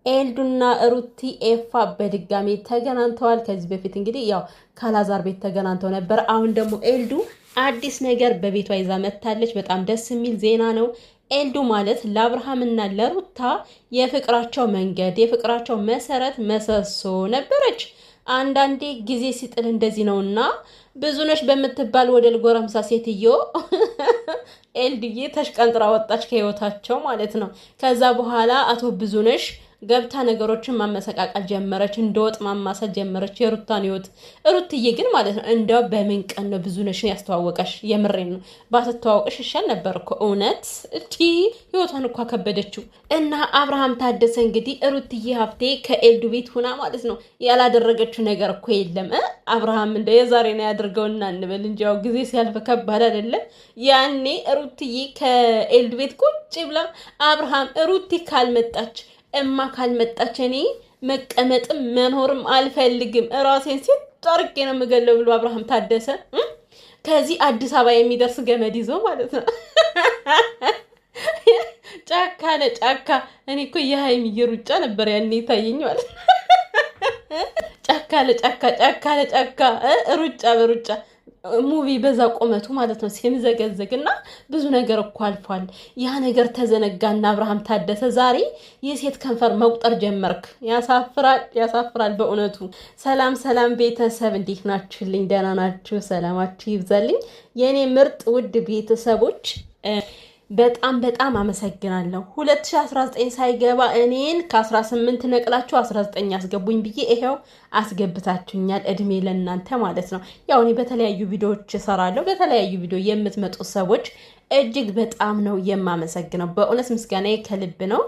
ኤልዱና ሩቲ ኤፋ በድጋሚ ተገናኝተዋል። ከዚህ በፊት እንግዲህ ያው ካላዛር ቤት ተገናኝተው ነበር። አሁን ደግሞ ኤልዱ አዲስ ነገር በቤቷ ይዛ መጥታለች። በጣም ደስ የሚል ዜና ነው። ኤልዱ ማለት ለአብርሃምና ለሩታ የፍቅራቸው መንገድ የፍቅራቸው መሰረት መሰሶ ነበረች። አንዳንዴ ጊዜ ሲጥል እንደዚህ ነውና ብዙነሽ በምትባል ወደል ጎረምሳ ሴትዮ ኤልድዬ ተሽቀንጥራ ወጣች ከህይወታቸው ማለት ነው። ከዛ በኋላ አቶ ብዙነሽ ገብታ ነገሮችን ማመሰቃቀል ጀመረች። እንደወጥ ማማሰል ጀመረች የሩታን ህይወት። ሩትዬ ግን ማለት ነው እንደው በምን ቀን ነው ብዙነሽን ያስተዋወቀሽ? የምሬን ነው። ባትተዋወቅሽ ይሻል ነበር እኮ እውነት። እቲ ህይወቷን እኮ ከበደችው። እና አብርሃም ታደሰ እንግዲህ ሩትዬ ሀብቴ ከኤልዱ ቤት ሁና ማለት ነው ያላደረገችው ነገር እኮ የለም። አብርሃም እንደ የዛሬ ነው ያድርገውና እንበል እንጂ ያው ጊዜ ሲያልፍ ከባድ አይደለም። ያኔ ሩትዬ ከኤልዱ ቤት ቁጭ ብላ አብርሃም ሩቲ ካልመጣች እማ ካልመጣች እኔ መቀመጥም መኖርም አልፈልግም፣ ራሴን ሲጣርቄ ነው የምገለው ብሎ አብርሃም ታደሰ ከዚህ አዲስ አበባ የሚደርስ ገመድ ይዞ ማለት ነው ጫካ ለጫካ። እኔ እኮ የሀይሚዬ ሩጫ ነበር ያኔ ታየኝ ማለት ነው። ጫካ ለጫካ ጫካ ለጫካ ሩጫ በሩጫ ሙቪ በዛ ቆመቱ ማለት ነው ሲምዘገዘግና ብዙ ነገር እኮ አልፏል። ያ ነገር ተዘነጋና አብርሃም ታደሰ ዛሬ የሴት ከንፈር መቁጠር ጀመርክ። ያሳፍራል፣ ያሳፍራል በእውነቱ። ሰላም ሰላም ቤተሰብ እንዴት ናችሁልኝ? ደህና ናችሁ? ሰላማችሁ ይብዛልኝ የኔ ምርጥ ውድ ቤተሰቦች። በጣም አመሰግናለሁ። 2019 ሳይገባ እኔን ከ18 ነቅላችሁ 19 አስገቡኝ ብዬ ይሄው አስገብታችሁኛል። እድሜ ለእናንተ ማለት ነው። ያው እኔ በተለያዩ ቪዲዮዎች እሰራለሁ። በተለያዩ ቪዲዮ የምትመጡ ሰዎች እጅግ በጣም ነው የማመሰግነው። በእውነት ምስጋናዬ ከልብ ነው።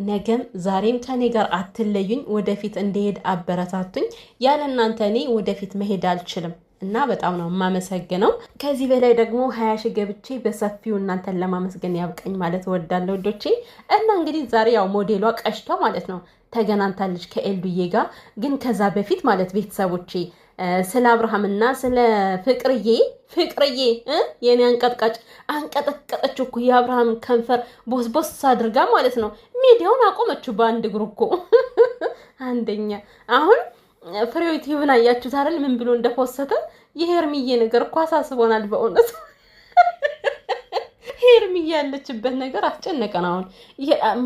ነገም ዛሬም ከኔ ጋር አትለዩኝ። ወደፊት እንደሄድ አበረታቱኝ። ያለ እናንተ እኔ ወደፊት መሄድ አልችልም። እና በጣም ነው የማመሰግነው። ከዚህ በላይ ደግሞ 20 ሺህ ገብቼ በሰፊው እናንተን ለማመስገን ያብቀኝ ማለት እወዳለሁ ወዶቼ። እና እንግዲህ ዛሬ ያው ሞዴሏ ቀሽቷ ማለት ነው ተገናኝታለች ከኤልዱዬ ጋር። ግን ከዛ በፊት ማለት ቤተሰቦቼ ስለ አብርሃምና ስለ ፍቅርዬ የኔ አንቀጥቃጭ አንቀጠቀጠችው እኮ የአብርሃም ከንፈር ቦስ አድርጋ ማለት ነው። ሚዲያውን አቆመችው በአንድ እግሩ እኮ አንደኛ። አሁን ፍሬው ዩቲዩብን አያችሁት አይደል? ምን ብሎ እንደፖሰተ። የሄርሚዬ ነገር እኮ አሳስቦናል በእውነት። ሄርሚዬ ያለችበት ነገር አስጨነቀን። አሁን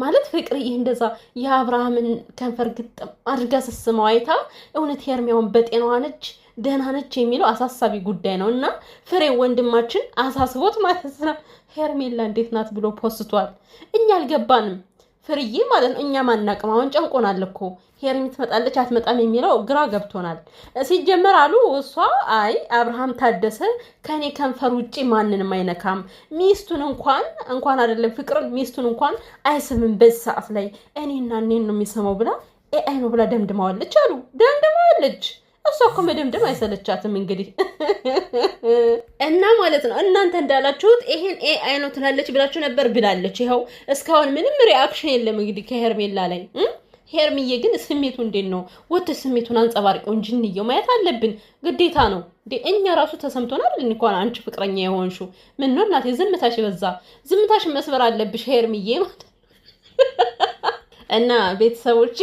ማለት ፍቅርዬ እንደዛ የአብርሃምን ከንፈር ግጥም አድርጋ ስስመው አይታ እውነት ሄርሚያውን በጤናዋ ነች ደህና ነች የሚለው አሳሳቢ ጉዳይ ነው። እና ፍሬው ወንድማችን አሳስቦት ማለት ነው ሄርሜላ እንዴት ናት ብሎ ፖስቷል። እኛ አልገባንም ፍርዬ ማለት ነው። እኛ ማናቅም አሁን ጨንቆናል እኮ ሄርሚ ትመጣለች አትመጣም የሚለው ግራ ገብቶናል። ሲጀመር አሉ እሷ አይ አብርሃም ታደሰ ከኔ ከንፈር ውጪ ማንንም አይነካም፣ ሚስቱን እንኳን አይደለም ፍቅርን ሚስቱን እንኳን አይስምም፣ በዚህ ሰዓት ላይ እኔና እኔን ነው የሚሰማው ብላ ኤአይ ነው ብላ ደምድማዋለች አሉ። ደምድማዋለች። እሷ እኮ መደምደም አይሰለቻትም እንግዲህ እና ማለት ነው። እናንተ እንዳላችሁት ይሄን ኤአይ ነው ትላለች ብላችሁ ነበር ብላለች። ይኸው እስካሁን ምንም ሪአክሽን የለም እንግዲህ ከሄርሜላ ላይ። ሄርሚዬ ግን ስሜቱ እንዴት ነው? ወጥተሽ ስሜቱን አንጸባርቀው እንጂ እንየው ማየት አለብን፣ ግዴታ ነው እንዴ። እኛ ራሱ ተሰምቶናል እንኳን አንቺ ፍቅረኛ የሆንሽው። ምን ነው እናቴ ዝምታሽ በዛ። ዝምታሽ መስበር አለብሽ ሄርሚዬ ማለት እና ቤተሰቦቼ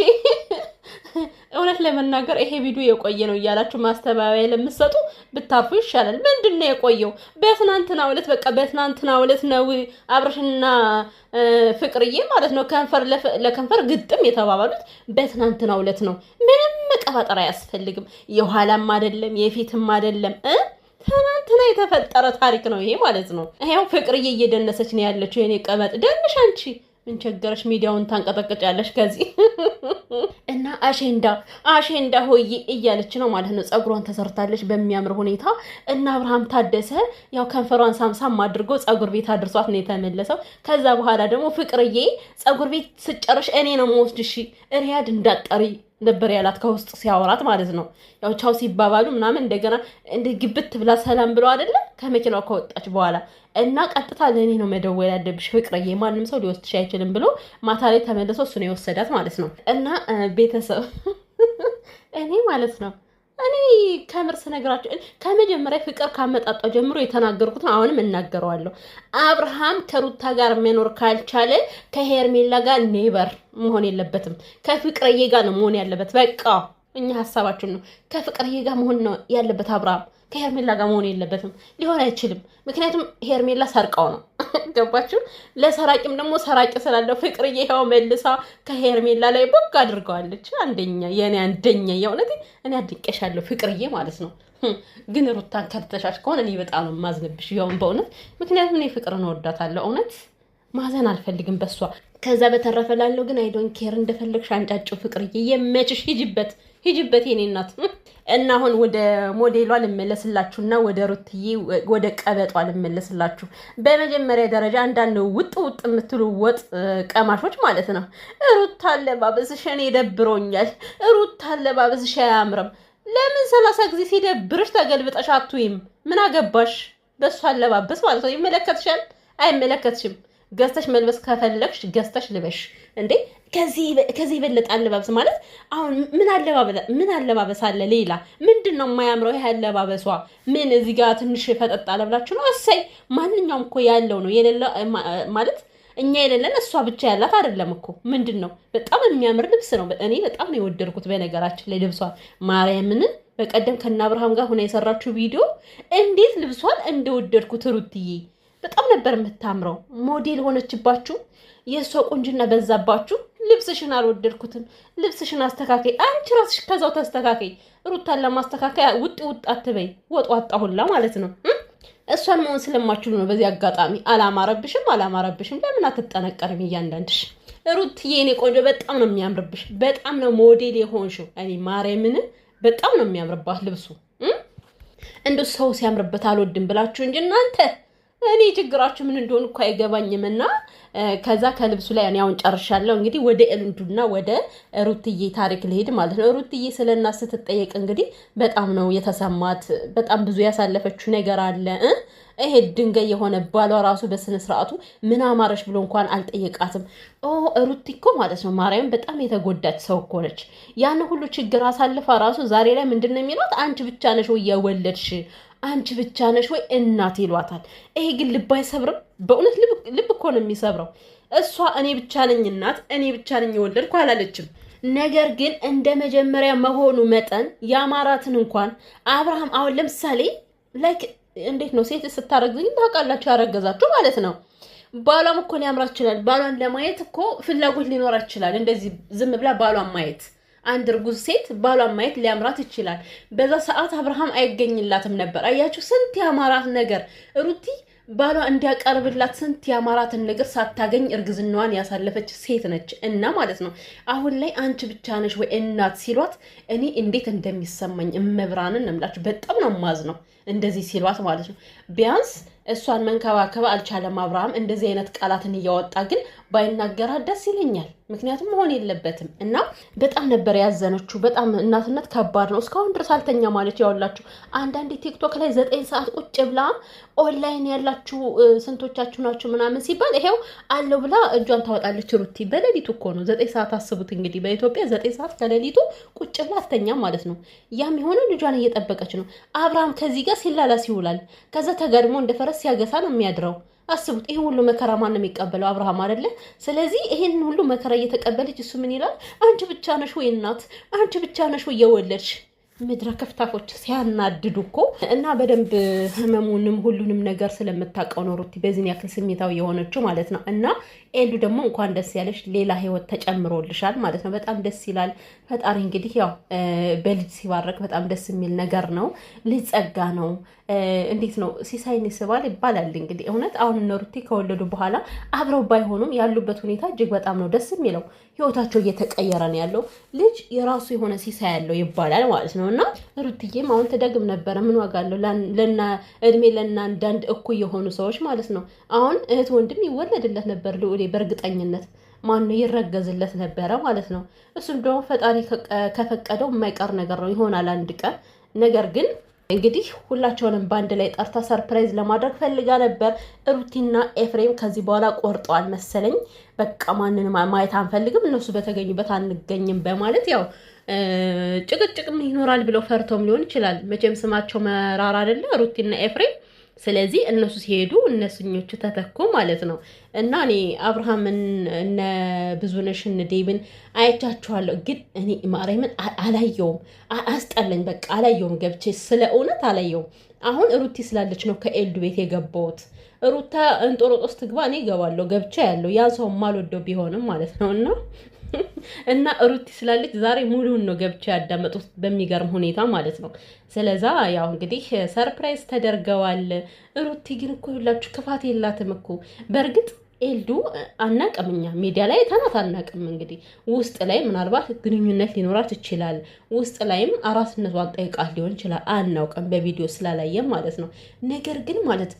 እውነት ለመናገር ይሄ ቪዲዮ የቆየ ነው እያላችሁ ማስተባበያ ለምትሰጡ ብታርፉ ይሻላል። ምንድነው የቆየው? በትናንትናው ዕለት በቃ በትናንትናው ዕለት ነው አብርሽና ፍቅርዬ ማለት ነው ከንፈር ለከንፈር ግጥም የተባባሉት በትናንትናው ዕለት ነው። ምንም መቀባጠር አያስፈልግም። የኋላም አይደለም የፊትም አይደለም ትናንትና የተፈጠረ ታሪክ ነው ይሄ ማለት ነው። ይሄው ፍቅርዬ እየደነሰች ነው ያለችው። የኔ ቀመጥ ደንሽ አንቺ ምን ቸገረሽ? ሚዲያውን ታንቀጠቅጫለሽ ከዚህ እና አሸንዳ ሆይ እያለች ነው ማለት ነው። ጸጉሯን ተሰርታለች በሚያምር ሁኔታ እና አብርሃም ታደሰ ያው ከንፈሯን ሳምሳም አድርጎ ጸጉር ቤት አድርሷት ነው የተመለሰው። ከዛ በኋላ ደግሞ ፍቅርዬ ጸጉር ቤት ስጨርሽ እኔ ነው የምወስድሽ ሪያድ እንዳጠሪ ነበር ያላት ከውስጥ ሲያወራት ማለት ነው። ያው ቻው ሲባባሉ ምናምን እንደገና እንደ ግብት ብላ ሰላም ብለው አይደለ ከመኪናው ከወጣች በኋላ እና ቀጥታ ለእኔ ነው መደወል ያለብሽ ፍቅርዬ፣ ማንም ሰው ሊወስድሽ አይችልም ብሎ ማታ ላይ ተመልሶ እሱ ነው የወሰዳት ማለት ነው። እና ቤተሰብ እኔ ማለት ነው እኔ ከምርስ ነገራችሁ ከመጀመሪያ ፍቅር ካመጣጣው ጀምሮ የተናገርኩት ነው። አሁንም እናገረዋለሁ። አብርሃም ከሩታ ጋር መኖር ካልቻለ ከሄርሜላ ጋር ኔበር መሆን የለበትም። ከፍቅርዬ ጋር ነው መሆን ያለበት። በቃ እኛ ሀሳባችን ነው። ከፍቅርዬ ጋር መሆን ነው ያለበት አብርሃም ከሄርሜላ ጋር መሆን የለበትም። ሊሆን አይችልም። ምክንያቱም ሄርሜላ ሰርቀው ነው። ገባችሁ? ለሰራቂም ደግሞ ሰራቂ ስላለው ፍቅርዬ ይኸው መልሳ ከሄርሜላ ላይ ቦግ አድርገዋለች። አንደኛ የኔ አንደኛ የእውነት እኔ አድንቄሻለሁ ፍቅርዬ ማለት ነው። ግን ሩታን ከርተሻሽ ከሆነ እኔ በጣም ነው የማዝንብሽ ያውን በእውነት ምክንያቱም እኔ ፍቅርን እወዳታለሁ። እውነት ማዘን አልፈልግም በሷ። ከዛ በተረፈ ላለው ግን አይዶን ኬር እንደፈለግሽ አንጫጭው ፍቅርዬ የመችሽ ሂጅበት የኔ እናት። እና አሁን ወደ ሞዴሏ ልመለስላችሁና ወደ ሩትዬ ወደ ቀበጧ ልመለስላችሁ። በመጀመሪያ ደረጃ አንዳንድ ውጥ የምትሉ ወጥ ቀማሾች ማለት ነው ሩታ አለባበስሽ እኔ ደብሮኛል፣ ሩታ አለባበስሽ አያምርም። ለምን 30 ጊዜ ሲደብርሽ ተገልብጠሽ አትይም? ምን አገባሽ በሱ አለባበስ ማለት ነው? ይመለከትሻል? አይመለከትሽም? ገዝተሽ መልበስ ከፈለግሽ ገዝተሽ ልበሽ እንዴ። ከዚህ የበለጠ አለባበስ ማለት አሁን ምን አለባበስ አለ ሌላ? ምንድን ነው የማያምረው? ይሄ አለባበሷ ምን እዚህ ጋር ትንሽ ፈጠጥ አለ ብላችሁ ነው? እሰይ ማንኛውም እኮ ያለው ነው የሌለ ማለት እኛ የሌለን እሷ ብቻ ያላት አይደለም እኮ። ምንድን ነው በጣም የሚያምር ልብስ ነው። እኔ በጣም ነው የወደድኩት በነገራችን ላይ ልብሷን ማርያምን። በቀደም ከነ አብርሃም ጋር ሆነ የሰራችው ቪዲዮ እንዴት ልብሷን እንደወደድኩት ሩትዬ በጣም ነበር የምታምረው። ሞዴል ሆነችባችሁ። የእሷ ቁንጅና በዛባችሁ። ልብስሽን አልወደድኩትም። ልብስሽን አስተካከይ። አንቺ ራስሽ ከዛው ተስተካከይ። ሩታን ለማስተካከያ ውጥ አትበይ። ወጧጣ ሁላ ማለት ነው። እሷን መሆን ስለማችሉ ነው። በዚህ አጋጣሚ አላማረብሽም ለምን አትጠነቀርም? እያንዳንድሽ ሩትዬ የኔ ቆንጆ በጣም ነው የሚያምርብሽ። በጣም ነው ሞዴል የሆንሽው። እኔ ማርያምን በጣም ነው የሚያምርባት ልብሱ። እንደው ሰው ሲያምርበት አልወድም ብላችሁ እንጂ እናንተ እኔ ችግራችሁ ምን እንደሆነ እኮ አይገባኝምና ከዛ ከልብሱ ላይ እኔ አሁን ጨርሻለሁ። እንግዲህ ወደ ኤልዱና ወደ ሩትዬ ታሪክ ልሄድ ማለት ነው። ሩትዬ ስለና ስትጠየቅ እንግዲህ በጣም ነው የተሰማት። በጣም ብዙ ያሳለፈችው ነገር አለ። ይሄ ድንጋይ የሆነ ባሏ ራሱ በስነ ስርዓቱ ምን አማረሽ ብሎ እንኳን አልጠየቃትም። ሩቲ እኮ ማለት ነው ማርያም በጣም የተጎዳች ሰው እኮ ነች። ያን ሁሉ ችግር አሳልፋ ራሱ ዛሬ ላይ ምንድን ነው የሚሏት? አንቺ ብቻ ነሽ ወይ የወለድሽ? አንቺ ብቻ ነሽ ወይ እናት ይሏታል። ይሄ ግን ልብ አይሰብርም? በእውነት ልብ እኮ ነው የሚሰብረው። እሷ እኔ ብቻ ነኝ እናት፣ እኔ ብቻ ነኝ የወለድኩ አላለችም። ነገር ግን እንደ መጀመሪያ መሆኑ መጠን የአማራትን እንኳን አብርሃም አሁን ለምሳሌ ላይክ እንዴት ነው ሴት ስታረግዝ ታውቃላችሁ፣ ያረገዛችሁ ማለት ነው። ባሏም እኮ ሊያምራት ይችላል። ባሏን ለማየት እኮ ፍላጎት ሊኖራት ይችላል። እንደዚህ ዝም ብላ ባሏን ማየት አንድ እርጉዝ ሴት ባሏን ማየት ሊያምራት ይችላል። በዛ ሰዓት አብርሃም አይገኝላትም ነበር። አያችሁ ስንት ያማራት ነገር ሩቲ ባሏ እንዲያቀርብላት ስንት ያማራትን ነገር ሳታገኝ እርግዝናዋን ያሳለፈች ሴት ነች። እና ማለት ነው አሁን ላይ አንቺ ብቻ ነሽ ወይ እናት ሲሏት እኔ እንዴት እንደሚሰማኝ እመብራንን እምላችሁ በጣም ነው ማዝ ነው እንደዚህ ሲሏት ማለት ነው። ቢያንስ እሷን መንከባከብ አልቻለም አብርሃም። እንደዚህ አይነት ቃላትን እያወጣ ግን ባይናገራት ደስ ይለኛል። ምክንያቱም መሆን የለበትም። እና በጣም ነበር ያዘነችው። በጣም እናትነት ከባድ ነው። እስካሁን ድረስ አልተኛ ማለት ያውላችሁ። አንዳንዴ ቲክቶክ ላይ 9 ሰዓት ቁጭ ብላ ኦንላይን ያላችሁ ስንቶቻችሁ ናችሁ ምናምን ሲባል ይሄው አለው ብላ እጇን ታወጣለች ሩቲ። በሌሊቱ እኮ ነው 9 ሰዓት አስቡት እንግዲህ በኢትዮጵያ 9 ሰዓት ከሌሊቱ ቁጭ ብላ አትተኛ ማለት ነው። ያም የሆነ ልጇን እየጠበቀች ነው። አብርሃም ከዚህ ጋር ሲላላስ ይውላል። ከዛ ተጋድሞ እንደ ፈረስ ሲያገሳ ነው የሚያድረው። አስቡት። ይሄን ሁሉ መከራ ማን ነው የሚቀበለው? አብርሃም አይደለ? ስለዚህ ይሄን ሁሉ መከራ እየተቀበለች እሱ ምን ይላል? አንቺ ብቻ ነሽ ወይ እናት? አንቺ ብቻ ነሽ ወይ የወለድሽ? ምድረ ከፍታፎች ሲያናድዱ እኮ። እና በደንብ ህመሙንም ሁሉንም ነገር ስለምታውቀው ነው ሩቲ በዚህን ያክል ስሜታዊ የሆነችው ማለት ነው። እና ኤልዱ ደግሞ እንኳን ደስ ያለሽ፣ ሌላ ህይወት ተጨምሮልሻል ማለት ነው። በጣም ደስ ይላል። ፈጣሪ እንግዲህ ያው በልጅ ሲባረክ በጣም ደስ የሚል ነገር ነው። ልጅ ጸጋ ነው። እንዴት ነው ሲሳይን ይስባል ይባላል። እንግዲህ እውነት አሁን እነ ሩቲ ከወለዱ በኋላ አብረው ባይሆኑም ያሉበት ሁኔታ እጅግ በጣም ነው ደስ የሚለው። ህይወታቸው እየተቀየረ ነው ያለው። ልጅ የራሱ የሆነ ሲሳይ ያለው ይባላል ማለት ነው። እና ሩትዬም አሁን ትደግም ነበረ። ምን ዋጋ አለው? እድሜ ለእናንዳንድ እኩል የሆኑ ሰዎች ማለት ነው። አሁን እህት ወንድም ይወለድለት ነበር ልዑሌ በእርግጠኝነት ማነው ይረገዝለት ነበረ ማለት ነው። እሱም ደግሞ ፈጣሪ ከፈቀደው የማይቀር ነገር ነው ይሆናል አንድ ቀን። ነገር ግን እንግዲህ ሁላቸውንም ባንድ ላይ ጠርታ ሰርፕራይዝ ለማድረግ ፈልጋ ነበር። ሩቲና ኤፍሬም ከዚህ በኋላ ቆርጠዋል መሰለኝ። በቃ ማንንም ማየት አንፈልግም፣ እነሱ በተገኙበት አንገኝም በማለት ያው ጭቅጭቅም ይኖራል ብለው ፈርተውም ሊሆን ይችላል። መቼም ስማቸው መራራ አይደለ ሩቲና ኤፍሬም። ስለዚህ እነሱ ሲሄዱ እነሱኞቹ ተተኩ ማለት ነው። እና እኔ አብርሃምን እነ ብዙነሽ እነ ዴብን አይቻችኋለሁ፣ ግን እኔ ማርያምን አላየውም። አስጠለኝ፣ በቃ አላየውም። ገብቼ ስለ እውነት አላየውም። አሁን ሩቲ ስላለች ነው ከኤልዱ ቤት የገባሁት። ሩታ እንጦሮጦስ ትግባ፣ እኔ እገባለሁ። ገብቼ ያለው ያ ሰው ማልወደው ቢሆንም ማለት ነው እና ሩቲ ስላለች ዛሬ ሙሉውን ነው ገብቼ ያዳመጡት በሚገርም ሁኔታ ማለት ነው። ስለዛ ያው እንግዲህ ሰርፕራይዝ ተደርገዋል። ሩቲ ግን እኮ ሁላችሁ ክፋት የላትም እኮ በእርግጥ ኤልዱ አናቅም፣ እኛ ሚዲያ ላይ ተናት አናቅም። እንግዲህ ውስጥ ላይ ምናልባት ግንኙነት ሊኖራት ይችላል። ውስጥ ላይም አራስነቷን ጠይቃት ሊሆን ይችላል። አናውቅም በቪዲዮ ስላላየም ማለት ነው። ነገር ግን ማለት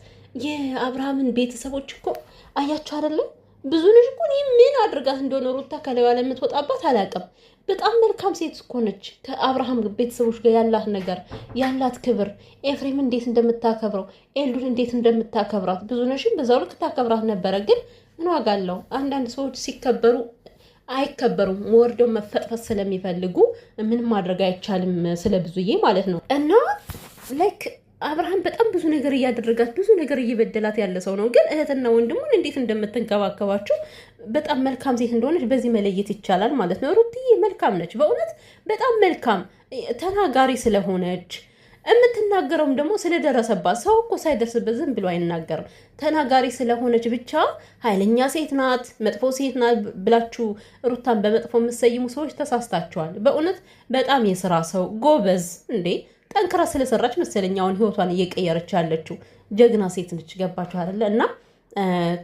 የአብርሃምን ቤተሰቦች እኮ አያቸው አይደለም ብዙ ልጅ እኮ ምን አድርጋት እንደሆነ ሩታ ከላይዋ ላይ የምትወጣባት አላውቅም። በጣም መልካም ሴት እኮ ነች። ከአብርሃም ቤተሰቦች ጋር ያላት ነገር ያላት ክብር፣ ኤፍሬም እንዴት እንደምታከብረው፣ ኤልዱን እንዴት እንደምታከብራት፣ ብዙ ነሽም በዛው ልክ ታከብራት ነበረ። ግን ምን ዋጋ አለው? አንዳንድ ሰዎች ሲከበሩ አይከበሩም፣ ወርደው መፈጥፈት ስለሚፈልጉ ምን ማድረግ አይቻልም። ስለ ብዙዬ ማለት ነው እና ላይክ አብርሃም በጣም ብዙ ነገር እያደረጋት ብዙ ነገር እየበደላት ያለ ሰው ነው። ግን እህትና ወንድሙን እንዴት እንደምትንከባከባቸው በጣም መልካም ሴት እንደሆነች በዚህ መለየት ይቻላል ማለት ነው። ሩትዬ መልካም ነች፣ በእውነት በጣም መልካም ተናጋሪ ስለሆነች የምትናገረውም ደግሞ ስለደረሰባት። ሰው እኮ ሳይደርስበት ዝም ብሎ አይናገርም። ተናጋሪ ስለሆነች ብቻ ኃይለኛ ሴት ናት፣ መጥፎ ሴት ናት ብላችሁ ሩታን በመጥፎ የምትሰይሙ ሰዎች ተሳስታችኋል። በእውነት በጣም የስራ ሰው ጎበዝ እንዴ ጠንክራ ስለሰራች መሰለኝ አሁን ህይወቷን እየቀየረች ያለችው። ጀግና ሴት ነች። ገባችሁ አይደለ? እና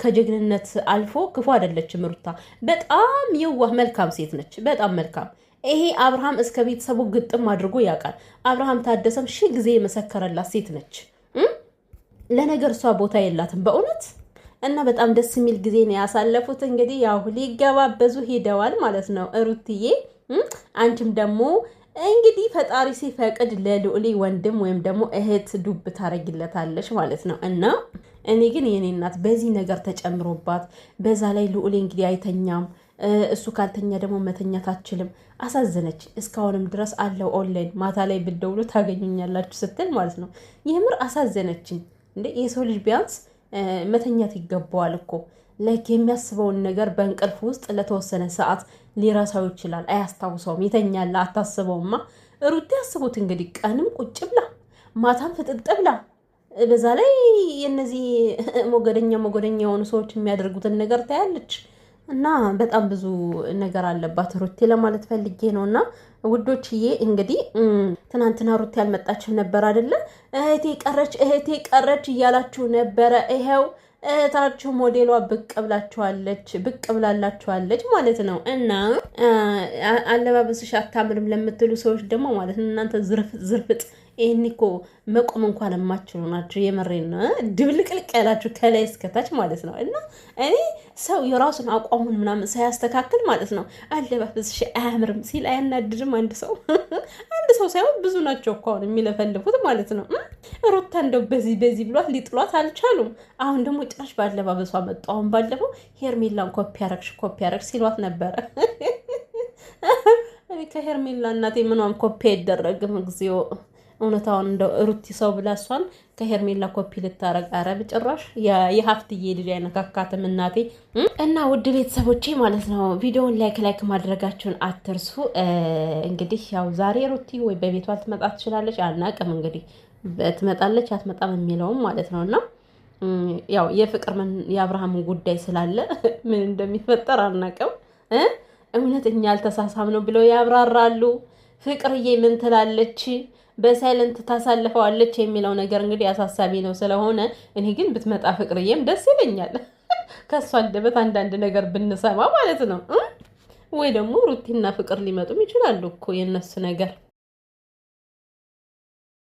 ከጀግንነት አልፎ ክፉ አይደለችም ሩታ። በጣም የዋህ መልካም ሴት ነች። በጣም መልካም። ይሄ አብርሃም እስከ ቤተሰቡ ግጥም አድርጎ ያውቃል። አብርሃም ታደሰም ሺህ ጊዜ የመሰከረላት ሴት ነች። ለነገር እሷ ቦታ የላትም በእውነት። እና በጣም ደስ የሚል ጊዜ ነው ያሳለፉት። እንግዲህ ያው ሊገባበዙ ሄደዋል ማለት ነው። ሩትዬ አንቺም ደግሞ እንግዲህ ፈጣሪ ሲፈቅድ ለልዑሌ ወንድም ወይም ደግሞ እህት ዱብ ታረጊለታለች ማለት ነው። እና እኔ ግን የኔ እናት በዚህ ነገር ተጨምሮባት፣ በዛ ላይ ልዑሌ እንግዲህ አይተኛም። እሱ ካልተኛ ደግሞ መተኛት አትችልም። አሳዘነች። እስካሁንም ድረስ አለው ኦንላይን ማታ ላይ ብትደውሉ ታገኙኛላችሁ ስትል ማለት ነው። የምር አሳዘነችኝ። እንዴ የሰው ልጅ ቢያንስ መተኛት ይገባዋል እኮ። ላይክ የሚያስበውን ነገር በእንቅልፍ ውስጥ ለተወሰነ ሰዓት ሊረሳው ይችላል። አያስታውሰውም። የተኛላ አታስበውማ። ሩት ያስቡት እንግዲህ ቀንም ቁጭ ብላ ማታም ፍጥጥ ብላ፣ በዛ ላይ የነዚህ ሞገደኛ የሆኑ ሰዎች የሚያደርጉትን ነገር ታያለች። እና በጣም ብዙ ነገር አለባት ሩቴ ለማለት ፈልጌ ነው። እና ውዶችዬ እንግዲህ ትናንትና ሩቴ ያልመጣችም ነበር አይደለ? እህቴ ቀረች እያላችሁ ነበረ። ይሄው እህታችሁ ሞዴሏ ብቅ ብላላችኋለች ማለት ነው። እና አለባበስሽ አታምርም ለምትሉ ሰዎች ደግሞ ማለት ነው እናንተ ዝርፍጥ ይህን እኮ መቆም እንኳን የማችሉ ናቸው። የመሬን ነው ድብልቅልቅ ያላችሁ ከላይ እስከታች ማለት ነው። እና እኔ ሰው የራሱን አቋሙን ምናምን ሳያስተካክል ማለት ነው አለባበስሽ አያምርም ሲል አያናድድም? አንድ ሰው ሳይሆን ብዙ ናቸው እኮ አሁን የሚለፈልፉት ማለት ነው። ሩታ እንደው በዚህ ብሏት ሊጥሏት አልቻሉም። አሁን ደግሞ ጭራሽ ባለባበሷ መጡ። አሁን ባለፈው ሄርሜላን ኮፒ ያረግሽ ሲሏት ነበረ። እኔ ከሄርሜላ እናቴ ምኗም ኮፒ አይደረግም ጊዜው እውነታውን እንደው ሩቲ ሰው ብላ እሷን ከሄርሜላ ኮፒ ልታረግ አረ በጭራሽ የሀፍትዬ ልጅ አይነካካትም እናቴ። እና ውድ ቤተሰቦቼ ማለት ነው ቪዲዮውን ላይክ ማድረጋችሁን አትርሱ። እንግዲህ ያው ዛሬ ሩቲ ወይ በቤቷ ልትመጣ ትችላለች፣ አናቅም እንግዲህ ትመጣለች አትመጣም የሚለውም ማለት ነው። እና ያው የአብርሃምን ጉዳይ ስላለ ምን እንደሚፈጠር አናቅም። እውነት እኛ አልተሳሳም ነው ብለው ያብራራሉ። ፍቅርዬ ምን ትላለች? በሳይለንት ታሳልፈዋለች የሚለው ነገር እንግዲህ አሳሳቢ ነው ስለሆነ እኔ ግን ብትመጣ ፍቅርዬም ደስ ይለኛል። ከሷ አንደበት አንዳንድ ነገር ብንሰማ ማለት ነው። ወይ ደግሞ ሩቲና ፍቅር ሊመጡም ይችላሉ እኮ የነሱ ነገር